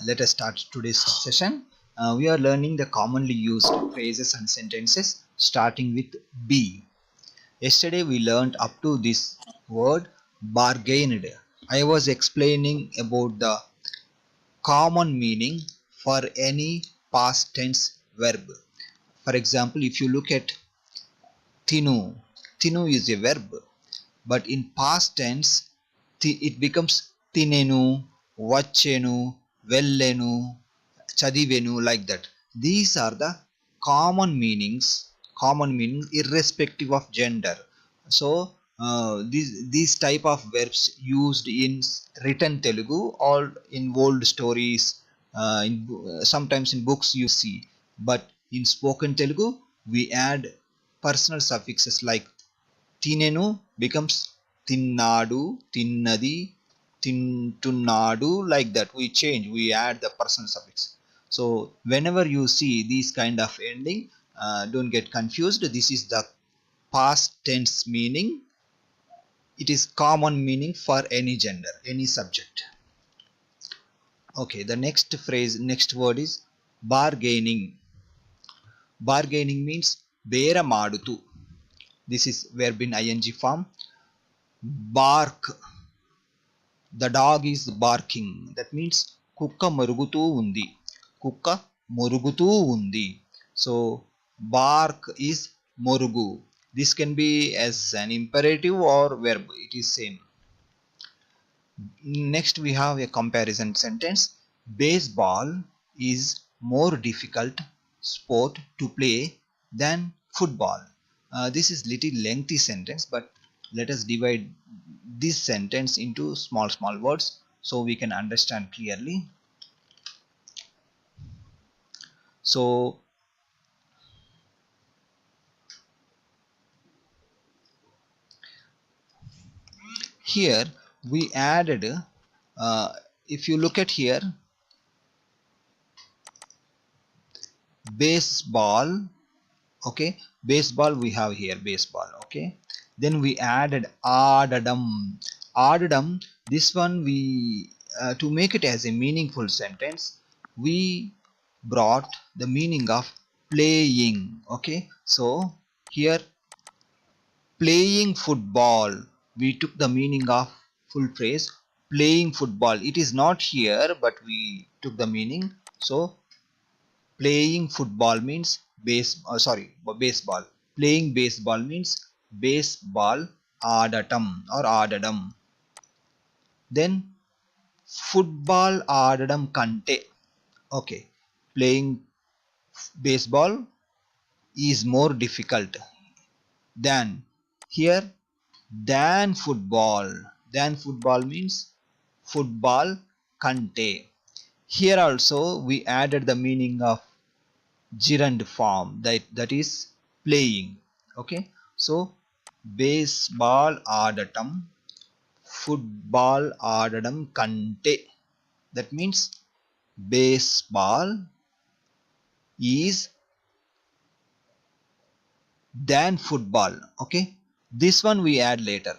Let us start today's session. We are learning the commonly used phrases and sentences starting with B. Yesterday we learned up to this word bargained. I was explaining about the common meaning for any past tense verb. For example, if you look at tinu, tinu is a verb, but in past tense it becomes tinenu, vachenu, vellenu, chadivenu, like that. These are the common meanings, irrespective of gender. So these type of verbs used in written Telugu or in old stories, sometimes in books you see, but in spoken Telugu we add personal suffixes like తినెను becomes తిన్నాడు, తిన్నది, తింటున్నాడు, like that. We change, we add the personal suffix. So whenever you see these kind of ending, don't get confused. This is the past tense meaning. It is common meaning for any gender, any subject. Okay, the next word is bargaining. Bargaining means బేరమాడుతూ. This is verb in ing form. Bark, the dog is barking. That means కుక్క మొరుగుతూ ఉంది, కుక్క మొరుగుతూ ఉంది. So bark is మొరుగు. This can be as an imperative or verb, it is same. Next we have a comparison sentence. Baseball is more difficult sport to play than football. This is little lengthy sentence, but let us divide this sentence into small words so we can understand clearly. So here we added, if you look at here, baseball. Okay, baseball we have here, baseball. Okay, then we added adadam. Adadam, this one we, to make it as a meaningful sentence, we brought the meaning of playing. Okay, so here playing football, we took the meaning of full phrase playing football. It is not here, but we took the meaning. So playing football means baseball. Playing baseball means baseball ఆడటం or ఆడడం. Then football ఆడడం కంటే. Okay, playing baseball is more difficult than. Here than football. Than football means football కంటే. Here also we added the meaning of gerund form, that is playing. Okay, so baseball ఆడటం, football ఆడడం కంటే. That means baseball is than football. Okay, this one we add later.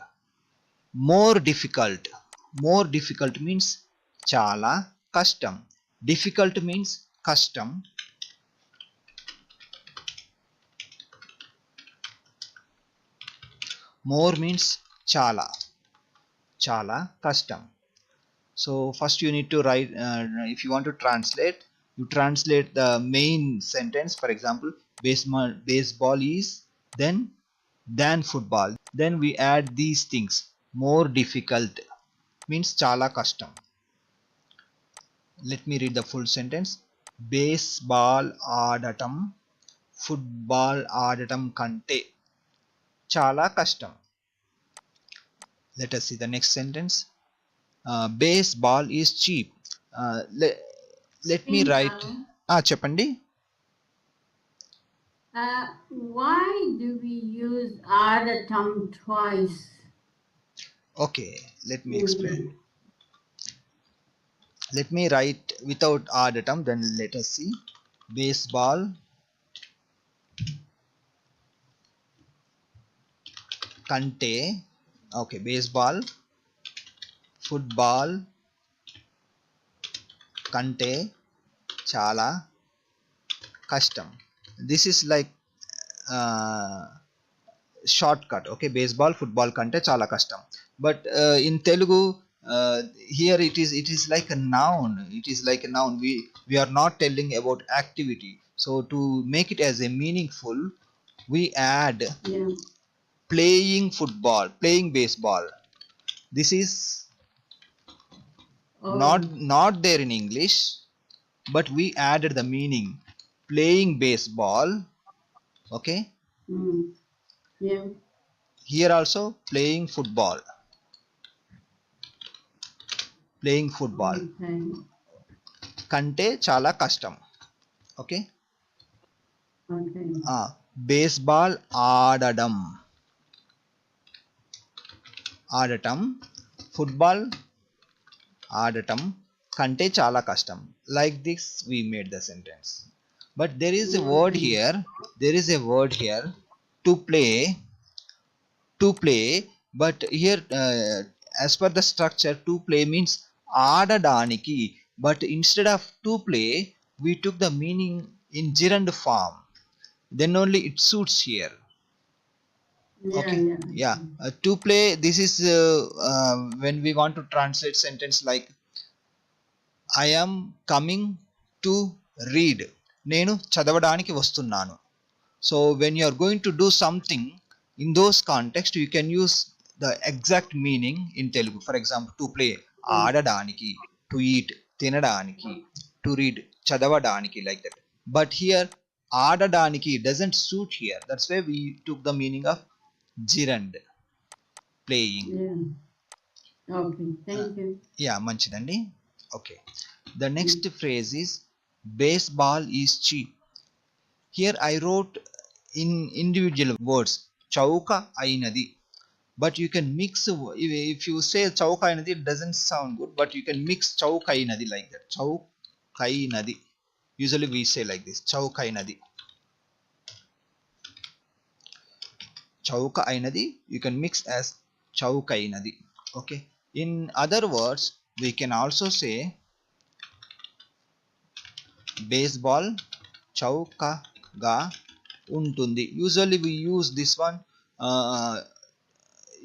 More difficult. More difficult means చాలా కష్టం. Difficult means కష్టం. More means చాలా, చాలా కష్టం. So first you need to write, if you want to translate, you translate the main sentence. For example, baseball is then than football. Then we add these things. More difficult means చాలా కష్టం. Let me read the full sentence. Baseball ఆడటం football ఆడటం కంటే చాలా కష్టం. Let us see the next sentence. Baseball is cheap. Let me write. చెప్పండి. Why do we use ఆడటం twice? Okay, let me explain. Let me write without ఆడటం, then let us see. Baseball కంటే. Okay, baseball, football కంటే చాలా కష్టం. This is like shortcut. Okay, baseball football kante chala kashtam, but in Telugu, here it is like a noun. It is like a noun. We are not telling about activity, so to make it as a meaningful, we add Yeah. playing football, playing baseball. This is Oh. not there in English, but we added the meaning, playing baseball. Okay. Yeah. Here also playing football. Playing football. Okay. కంటే చాలా కష్టం. Okay. Okay. Baseball ఆడటం, ఆడటం, football ఆడటం కంటే చాలా కష్టం. Like this we made the sentence. But there is a word here. There is a word here, to play. To play, but here as per the structure, to play means ఆడడానికి, but instead of to play we took the meaning in gerund form, then only it suits here. Yeah, Okay. yeah. To play, this is when we want to translate sentence like I am coming to read, నేను చదవడానికి వస్తున్నాను. So when you are going to do something in those context, you can use the exact meaning in Telugu. For example, to play ఆడడానికి, to eat తినడానికి, to read చదవడానికి, like that. But here ఆడడానికి doesn't suit here. That's why we took the meaning of gerund, playing. Yeah. Okay, thank you. Yeah, మంచిదండి. Okay, the next phrase is baseball is cheap. Here I wrote in individual words చౌక అయినది, but you can mix. If you say చౌక అయినది, it doesn't sound good, but you can mix చౌక అయినది like that. చౌక అయినది, usually we say like this, చౌక అయినది. చౌక అయినది you can mix as చౌక అయినది. Okay, in other words we can also say baseball చౌకగా ఉంటుంది. Usually we use this one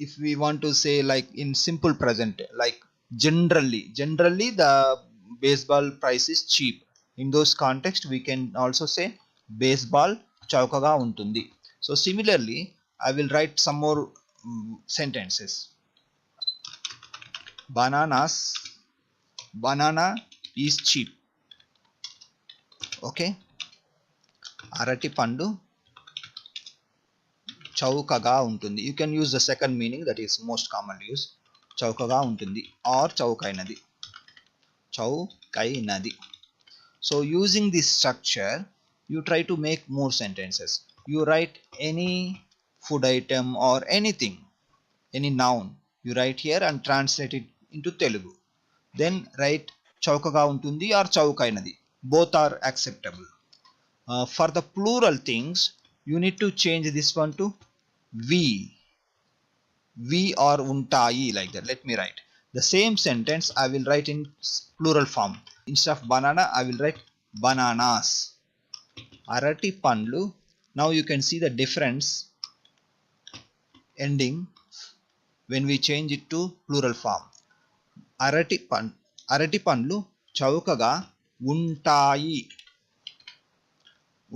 if we want to say like in simple present, like generally the baseball price is cheap. In those context we can also say baseball చౌకగా ఉంటుంది. So similarly I will write some more sentences. banana is cheap. Okay. అరటి పండు చౌకగా ఉంటుంది. You can use the second meaning, that is most commonly used, చౌకగా ఉంటుంది or చౌకైనది, చౌకైనది. So using this structure you try to make more sentences. You write any food item or anything, any noun, you write here and translate it into Telugu. Then write చౌకగా ఉంటుంది or చౌకైనది. Both are acceptable. For the plural things you need to change this one to we or ఉంటాయి, like that. Let me write the same sentence. I will write in plural form. Instead of banana I will write bananas. arati పండ్లు. Now you can see the difference ending when we change it to plural form. arati పండ్లు చౌకగా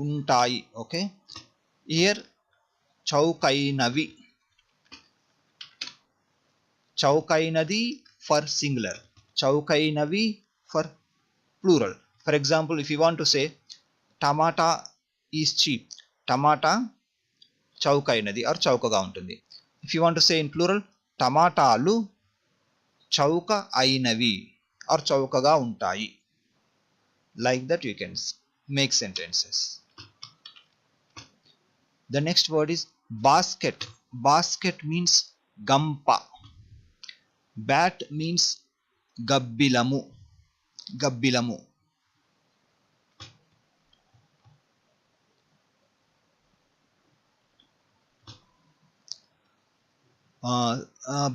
ఉంటాయి. Okay, here చౌకైనవి, చౌకైనది for singular, చౌకైనవి for plural. For example, if you want to say tomato is cheap, tomato చౌకైనది or చౌకగా ఉంటుంది. If you want to say in plural, టమాటాలు చౌక అయినవి or చౌకగా ఉంటాయి. Like that you can make sentences. The next word is basket. Basket means gampa. Bat means gabbilamu. Gabbilamu.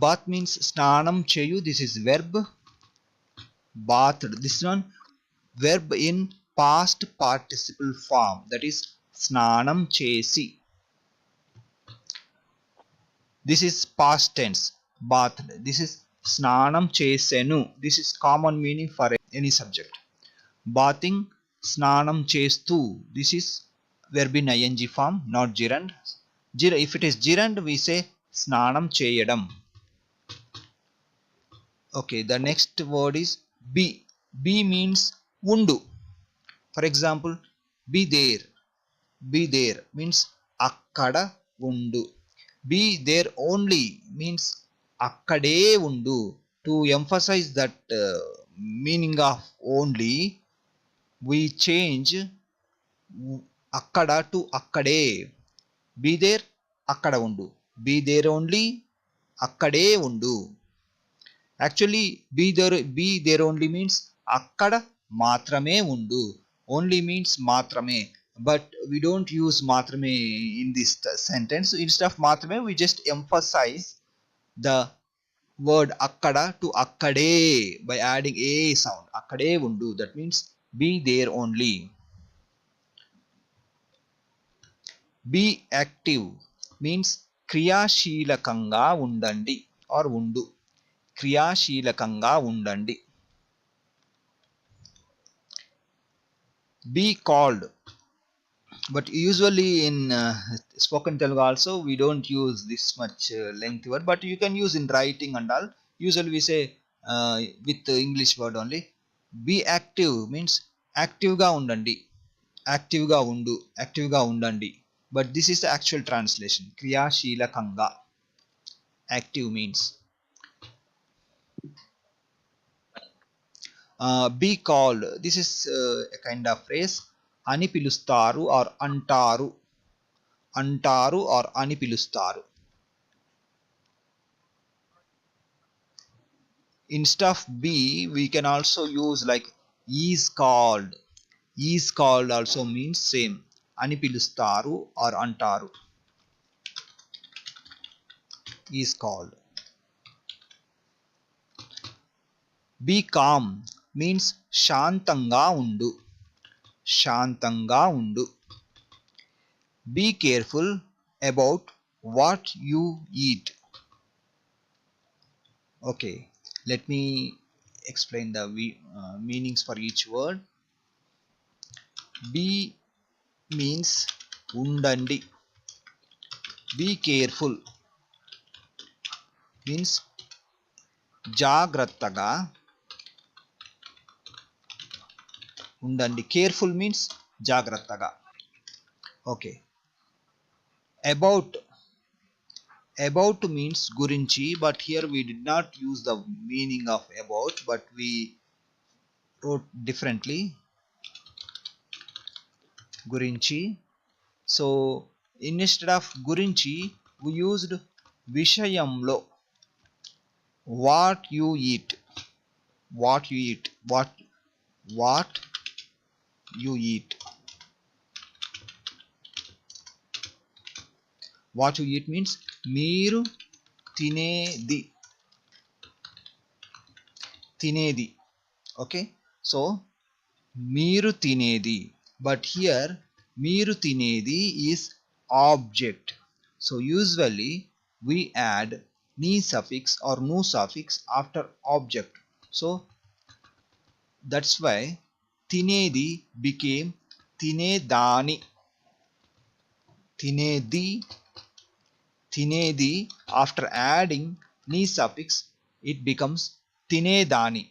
Bath means snanam cheyu. This is verb. Bathed. This one verb in past participle form, that is స్నానం చేసి. This is past tense, bathed. This is స్నానం చేసెను. This is common meaning for any subject. Bathing, స్నానం చేస్తూ. This is verb in ing form, not gerund. If it is gerund, we say స్నానం చేయడం. Okay, the next word is be. Be means undu. For example, be there. Be there means akkada undu. Be there only means akkade undu. To emphasize that meaning of only, we change akkada to akkade. Be there, akkada undu. Be there only, akkade undu. Actually, be there only means akkada మాత్రమే ఉండు. Only means మాత్రమే, but we don't use మాత్రమే in this sentence. Instead of మాత్రమే, we just emphasize the word akkada to akkade by adding a sound. akkade undu, that means be there only. Be active means క్రియాశీలకంగా ఉండండి or ఉండు. క్రియాశీలకంగా ఉండండి. Be called, but usually in spoken Telugu also we don't use this much lengthy word, but you can use in writing and all. Usually we say with the English word only. Be active means active ga undandi, active ga undu, active ga undandi, but this is the actual translation. క్రియాశీలకంగా, active means. Be called, this is a kind of phrase. అని పిలుస్తారు or అంటారు. అంటారు or అని పిలుస్తారు. Instead of be, we can also use like is called. Is called also means same. అని పిలుస్తారు or అంటారు. Is called. Be calm means శాంతంగా ఉండు. శాంతంగా ఉండు. Be careful about what you eat. Okay, let me explain the meanings for each word. Be means undandi. Be careful means జాగ్రత్తగా ఉండండి. Careful means జాగ్రత్తగా. ఓకే. About means గురించి, but here we did not use the meaning of about, but we wrote differently. గురించి. So instead of గురించి we used విషయంలో. What you eat. What you eat. What you eat. What you eat means మీరు తినేది. తినేది. Okay, so మీరు తినేది, but here మీరు తినేది is object. So usually we add ni suffix or nu suffix after object. So that's why తినేది became తినేదాని. తినేది. తినేది, after adding ni suffix it becomes తినేదాని.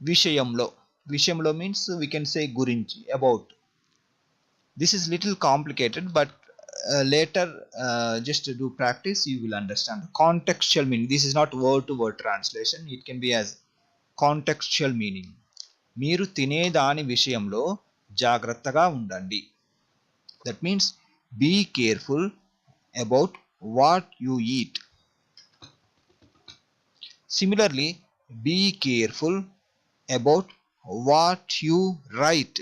విషయంలో. విషయంలో means we can say గురించి, about. This is little complicated, but later just to do practice you will understand. Contextual meaning. This is not word to word translation. It can be as contextual meaning. మీరు తినేదాని విషయంలో జాగ్రత్తగా ఉండండి. That means be careful about what you eat. Similarly, be careful about what you write.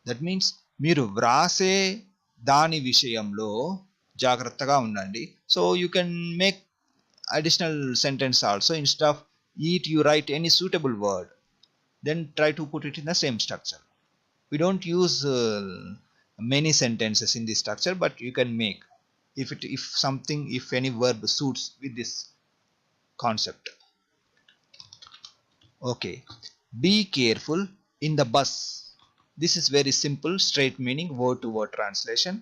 That means మీరు వ్రాసే దాని విషయంలో జాగ్రత్తగా ఉండండి. So you can make additional sentence also. Instead of eat, you write any suitable word. then try to put it in the same structure. We don't use many sentences in this structure, but you can make if any verb suits with this concept. Okay, be careful in the bus. This is very simple, straight meaning, word to word translation.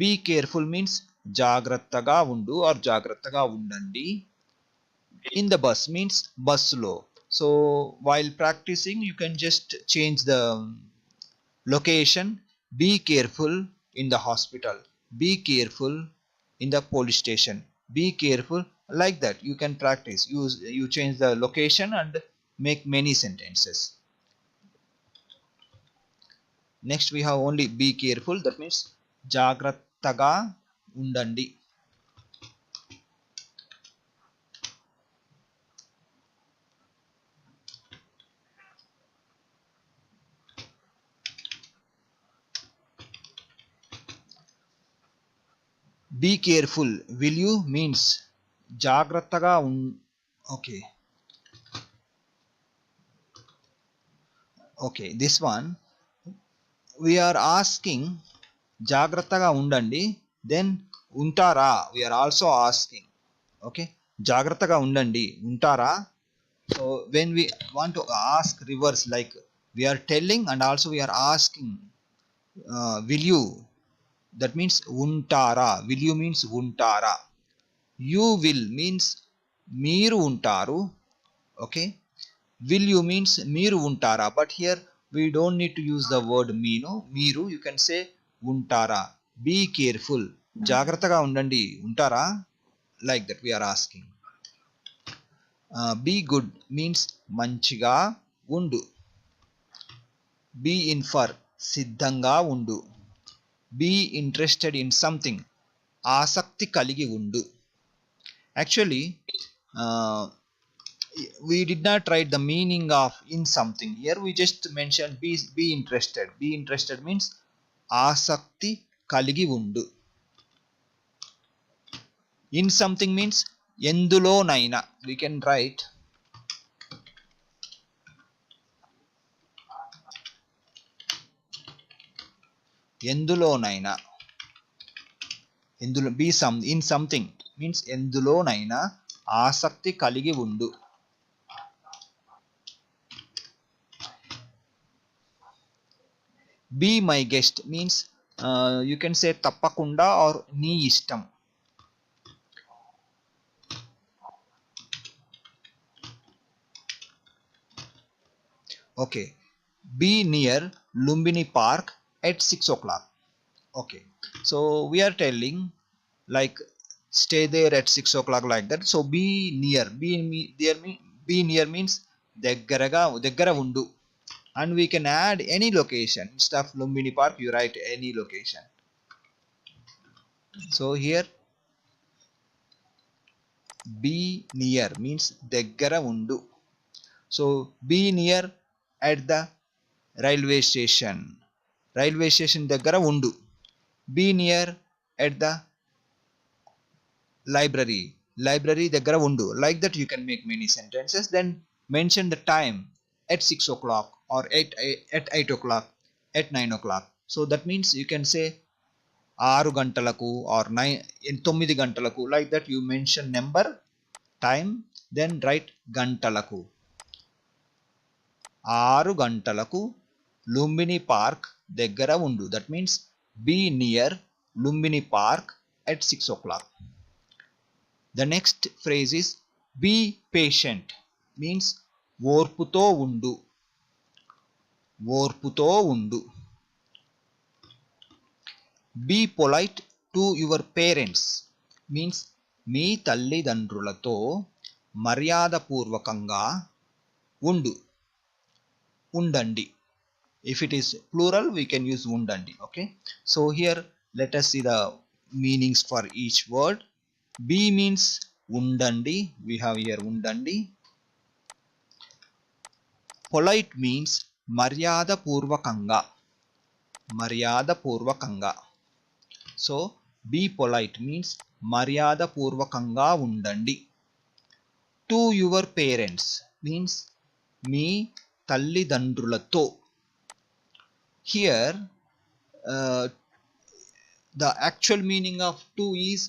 Be careful means జాగ్రత్తగా ఉండు or జాగ్రత్తగా ఉండండి. In the bus means bus lo. So while practicing you can just change the location. Be careful in the hospital, be careful in the police station, be careful, like that you can practice. You change the location and make many sentences. Next we have only be careful, that means జాగ్రత్తగా ఉండండి. Be careful, will you means జాగ్రత్తగా okay. Okay, this one we are asking జాగ్రత్తగా ఉండండి, then ఉంటారా we are also asking. Okay, జాగ్రత్తగా ఉండండి ఉంటారా. So when we want to ask reverse, like we are telling and also we are asking, will you, that means ఉంటారా. will you means ఉంటారా. you will means మీరు ఉంటారు. Okay, will you means మీరు ఉంటారా, but here we don't need to use the word మీరు, you can say ఉంటారా. be careful, జాగ్రత్తగా ఉండండి ఉంటారా, like that we are asking. be good means మంచిగా ఉండు. be in for సిద్ధంగా ఉండు. be interested in something ఆసక్తి కలిగి ఉండు. Actually we did not write the meaning of in something. Here we just mentioned be interested. Be interested means ఆసక్తి కలిగి ఉండు. In something means ఎందులోనైనా. We can write ఎందులోనైనా. be some in something means ఎందులోనైనా ఆసక్తి కలిగి ఉండు. be my guest means you can say తప్పకుండా or నీ ఇష్టం. Okay, be near Lumbini Park at 6 o'clock. Okay, so we are telling like stay there at 6 o'clock, like that. So be near, be near means దగ్గర ఉండు, and we can add any location. Instead of Lumbini Park you write any location. So here be near means దగ్గర ఉండు. So be near at the railway station. Railway station దగ్గర ఉండు. be near at the library. Library దగ్గర ఉండు, like that you can make many sentences. Then mention the time at 6 o'clock or at 8 o'clock, at 9 o'clock. So that means you can say 6 గంటలకు or 9 గంటలకు, like that you mention number, time, then write గంటలకు. 6 గంటలకు Lumbini park దగ్గర ఉండు. That means be near Lumbini Park at 6 o'clock. The next phrase is be patient means ఓర్పుతో ఉండు. ఓర్పుతో ఉండు. be polite to your parents means మీ తల్లిదండ్రులతో మర్యాదపూర్వకంగా ఉండు. ఉండండి. If it is plural we can use undandi. Okay, so here let us see the meanings for each word. be means undandi, we have here undandi. polite means maryada purvakanga. Maryada purvakanga. So be polite means maryada purvakanga undandi. to your parents means మీ తల్లిదండ్రులతో. Here the actual meaning of to is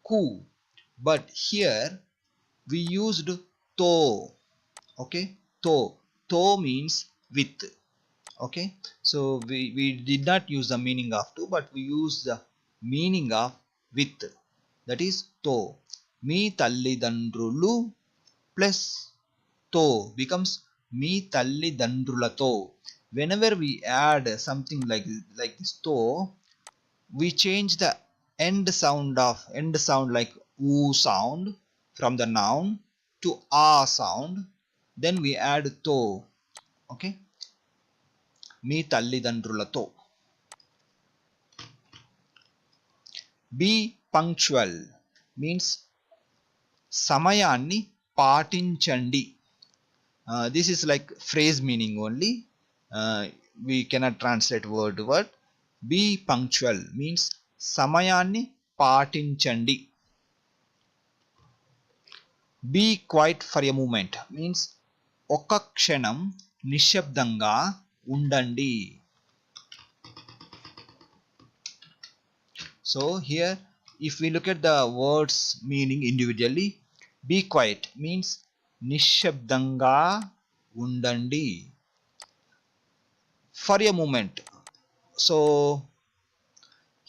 ku, but here we used to. Okay, to means with. Okay, so we did not use the meaning of to, but we used the meaning of with, that is to. మీ తల్లిదండ్రులు plus to becomes మీ తల్లిదండ్రులతో. Whenever we add something like this to, we change the end sound like oo sound from the noun to a sound, then we add to. Okay, మీ తల్లిదండ్రులతో. Be punctual means సమయాన్ని పాటించండి. This is like phrase meaning only. We cannot translate word to word. Be punctual means సమయాన్ని పాటించండి. Be quiet for a moment means ఒక్క క్షణం నిశ్శబ్దంగా ఉండండి. So here if we look at the words meaning individually, be quiet means నిశ్శబ్దంగా ఉండండి. For a moment, so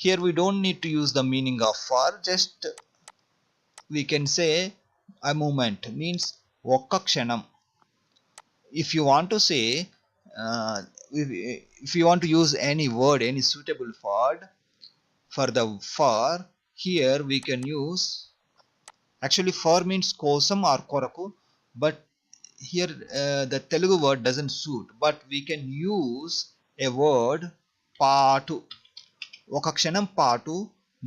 here we don't need to use the meaning of for, just we can say a moment means ఒక్క క్షణం. If you want to say if you want to use any word, any suitable word for the for, here we can use, actually for means kosam or koraku, but here the Telugu word doesn't suit, but we can use a word paatu. ఒక క్షణం పాటు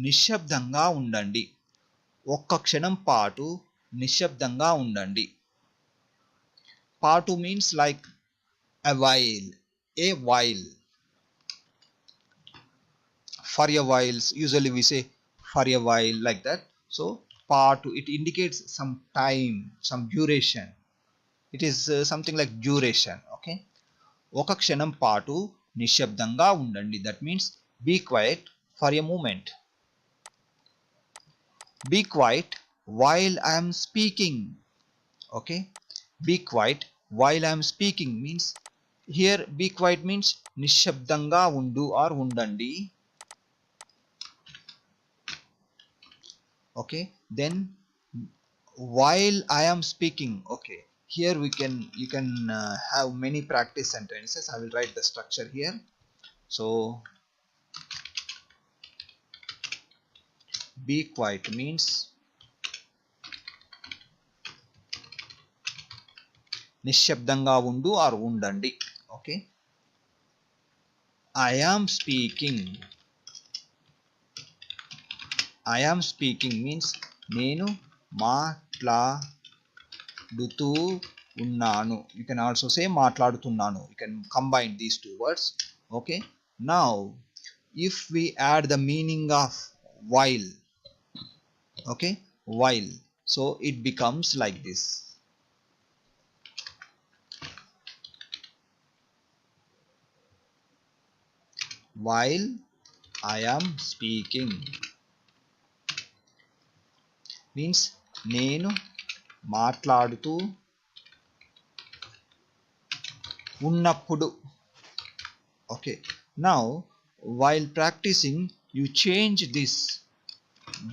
నిశ్శబ్దంగా ఉండండి. ఒక్క క్షణం పాటు నిశ్శబ్దంగా ఉండండి. పాటు means like a while, a while. For a while, usually we say for a while like that. So పాటు, it indicates some time, some duration. It is something like duration. Okay, ఒక క్షణం పాటు నిశ్శబ్దంగా ఉండండి, that means be quiet for a moment. Be quiet while I am speaking. Okay, be quiet while I am speaking means, here be quiet means నిశ్శబ్దంగా ఉండు or ఉండండి. Okay, then while I am speaking. Okay, here you can have many practice sentences. I will write the structure here. So be quiet means నిశ్శబ్దంగా ఉండు or ఉండండి. Okay, I am speaking. I am speaking means నేను మాట్లాడుతూ ఉన్నాను. You can also say మాట్లాడుతున్నాను. You can combine these two words. Okay, now if we add the meaning of while, okay, while, so it becomes like this. While I am speaking means నేను మాట్లాడుతూ ఉన్నప్పుడు. Okay, now while practicing, you change this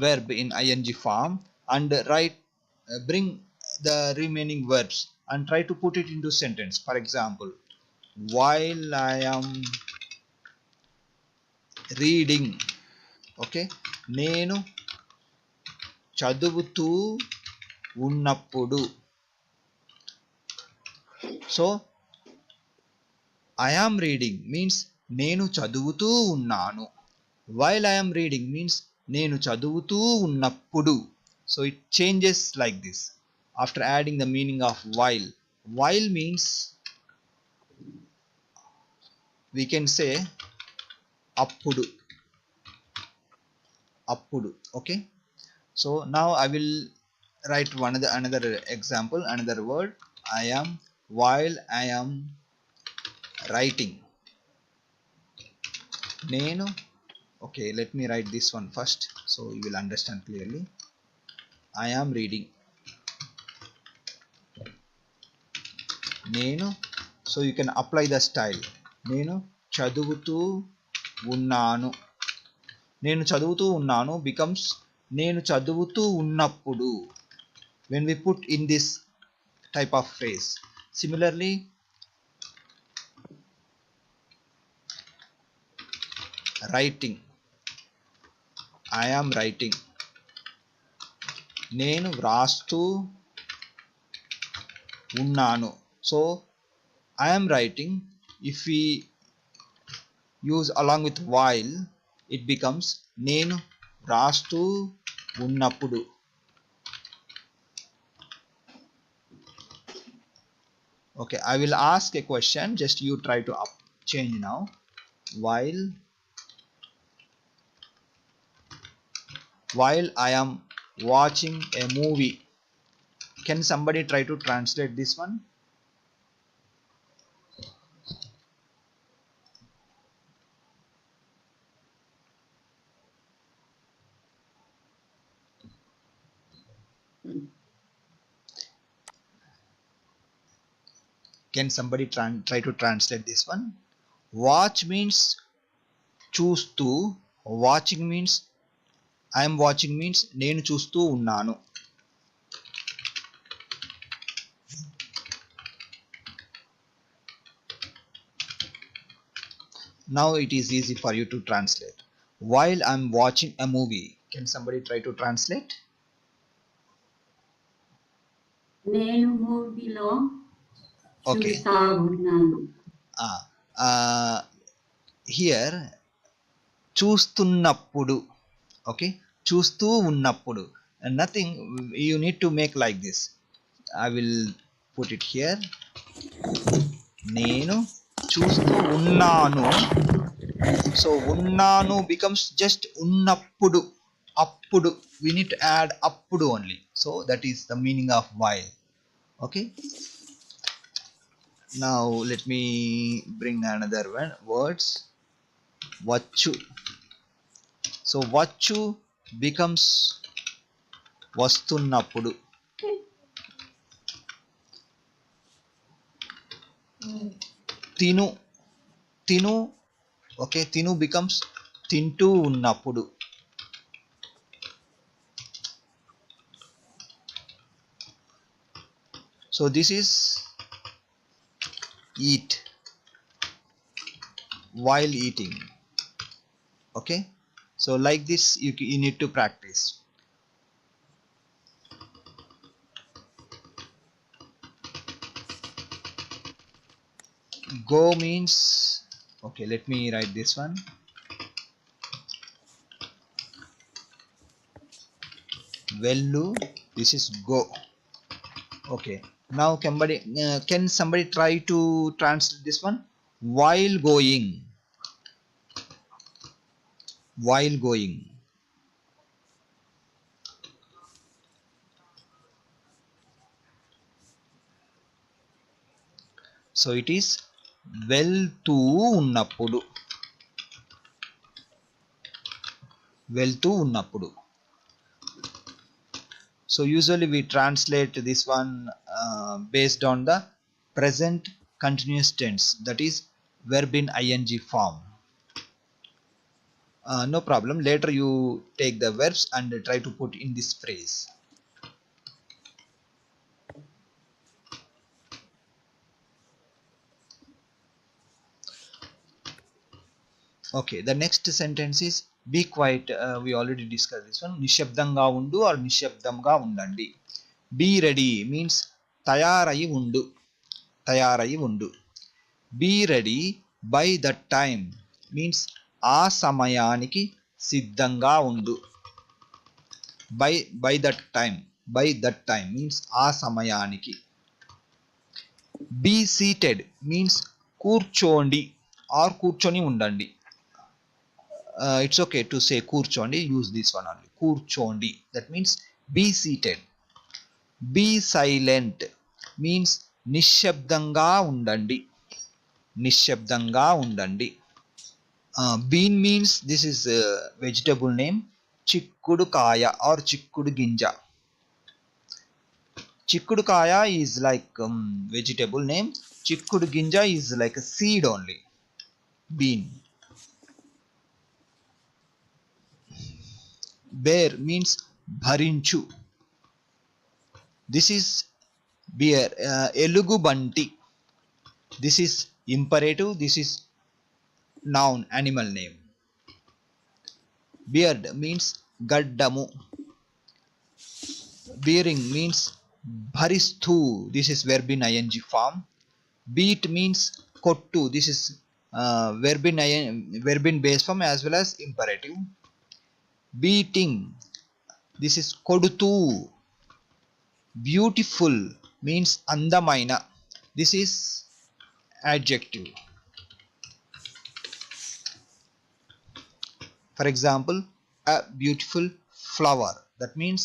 verb in ing form and bring the remaining verbs and try to put it into sentence. For example, while I am reading. Okay, నేను చదువుతూ ఉన్నప్పుడు. So I am reading means నేను చదువుతూ ఉన్నాను. While I am reading means నేను చదువుతూ ఉన్నప్పుడు. So it changes like this after adding the meaning of while. While means we can say అప్పుడు. Okay, so now I will write another example, another word. I am, while I am writing. Nenu, okay, let me write this one first so you will understand clearly. I am reading. Nenu, so you can apply the style. Nenu chaduvutu unnanu. Nenu chaduvutu unnanu becomes nenu chaduvutu unnappudu when we put in this type of phrase. Similarly, writing. I am writing. నేను వ్రాస్తూ ఉన్నాను. So I am writing, if we use along with while, it becomes నేను వ్రాస్తూ ఉన్నప్పుడు. Okay, I will ask a question, just you try to change now. While I am watching a movie. Can somebody try to translate this one? Can somebody try to translate this one? Watch means చూస్తూ, watching means I am watching means నేను చూస్తూ ఉన్నాను. Now it is easy for you to translate. While I am watching a movie, can somebody try to translate? నేను మూవీలో Okay. చూస్తా ఉన్నాను. Here చూస్తున్నప్పుడు, okay, చూస్తూ ఉన్నప్పుడు, and nothing, you need to make like this. I will put it here. నేను చూస్తూ ఉన్నాను. So ఉన్నాను becomes just ఉన్నప్పుడు, అప్పుడు. We need to add అప్పుడు only. So that is the meaning of while. Okay. Now let me bring another one. Words. వచ్చు. So వచ్చు becomes వస్తున్నప్పుడు. తిను. తిను, okay, తిను becomes తింటూ ఉన్నప్పుడు. So this is eat, while eating. Okay, so like this you need to practice. Go means, okay, let me write this one. Vellu, this is go. Okay, now can somebody try to translate this one? While going. While going. So it is వెళ్తూ ఉన్నప్పుడు. వెళ్తూ ఉన్నప్పుడు. So usually we translate this one based on the present continuous tense, that is verb in ing form. No problem, later you take the verbs and try to put in this phrase. Okay, the next sentence is be quiet. We already discussed this one. నిశ్శబ్దంగా ఉండు or నిశ్శబ్దంగా ఉండండి. Be ready means తయారై ఉండు. తయారై ఉండు. Be ready by that time means ఆ సమయానికి సిద్ధంగా ఉండు. By that time. By that time means ఆ సమయానికి. Be seated means కూర్చోండి or కూర్చొని ఉండండి. It's okay to say కూర్చోండి, use this one only. కూర్చోండి, that means be seated. Be silent means నిశ్శబ్దంగా ఉండండి. నిశ్శబ్దంగా ఉండండి. Bean means this is a vegetable name. Chikkudu kaya or chikkudu ginja. Chikkudu kaya is like vegetable name. Chikkudu ginja is like a seed only. Bean. Bear means bharinchu. This is bear. Elugu banti. This is imperative. This is noun, animal name. Beard means gaddamu. Bearing means bharistu. This is verb in ing form. Beat means kottu. This is verb in base form as well as imperative. Beating. This is kodutu. Beautiful means andamaina. This is adjective. For example, a beautiful flower. That means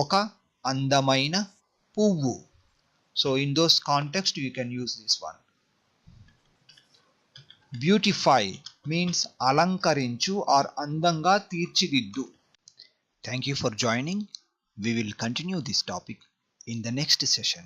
oka andamaina puvu. So in those contexts you can use this one. Beautify means alankarinchu or andanga తీర్చిదిద్దు. Thank you for joining. We will continue this topic in the next session.